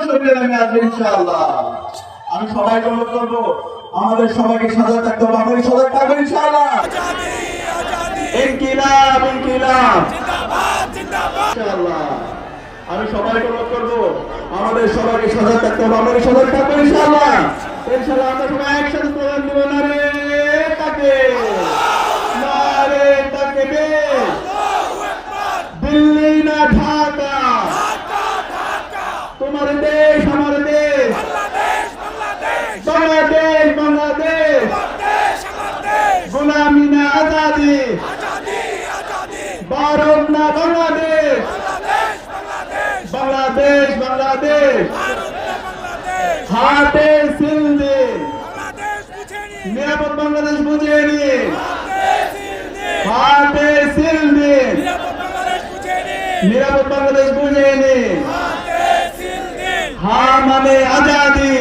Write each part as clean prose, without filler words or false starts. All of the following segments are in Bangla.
শুকরিয়া নেমে আসবে ইনশাআল্লাহ। আমি সবাইকে অনুরোধ করবো আমাদের সবাইকে সজাগ থাকতে হবে, আমাদের সজাগ থাকবো ইনশাআল্লাহ। ইনকিলাব ইনকিলাব ইনশাআল্লাহ। আমি সবাইকে অনুরোধ করবো আমাদের সবাইকে সজাগ থাকতে হবে, আমাদের সজাগ থাকবো ইনশাআল্লাহ। ইনশাআল্লাহ আমরা সবাই একসাথে স্লোগান দিব, নারে তাকবীর, নারে তাকবীর, দিল্লি না ঢাকা, তোমার দেশ আমার দেশ, বাংলাদেশ বাংলাদেশ, গোলামি না আজাদি, ভারত না বাংলাদেশ, বাংলাদেশ বাংলাদেশ, হাতে সিল দে, নিরাপদ বাংলাদেশ বুঝিয়ে নিয়ে, হাতে সিল দে, নিরাপদ বাংলাদেশ বুঝিয়ে নিয়ে, হা মানে আজাদি,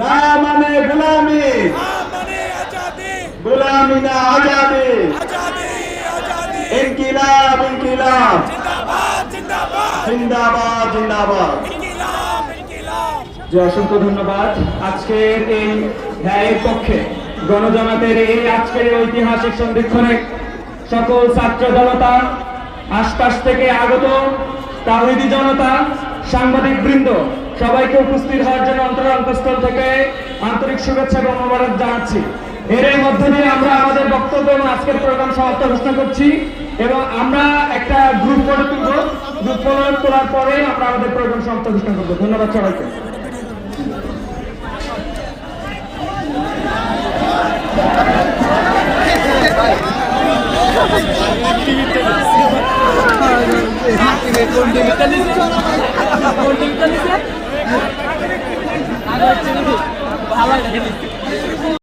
না মানে গোলামি, গোলামি না আজাদি, ইনকিলাব ইনকিলাব, জিন্দাবাদ জিন্দাবাদ। যে অসংখ্য ধন্যবাদ আজকের এই ন্যায়ের পক্ষে গণজমাতের এই আজকের ঐতিহাসিক সন্ধিক্ষণে সকল ছাত্র জনতা, আশপাশ থেকে আগত তাওহীদি জনতা, সাংবাদিক বৃন্দ সবাইকে উপস্থিত হওয়ার জন্য অন্তরস্থল থেকে আন্তরিক শুভেচ্ছা এবং মোবারক জানাচ্ছি। এর মধ্যে দিয়ে আমরা আমাদের বক্তব্য এবং আজকের প্রোগ্রাম সমাপ্ত ঘোষণা করছি এবং আমরা একটা গ্রুপ ফটো তুলব। গ্রুপ ফটো তোলার পরে আমরা আমাদের প্রোগ্রাম সমাপ্ত ঘোষণা করবো। ধন্যবাদ সবাইকে। ভালো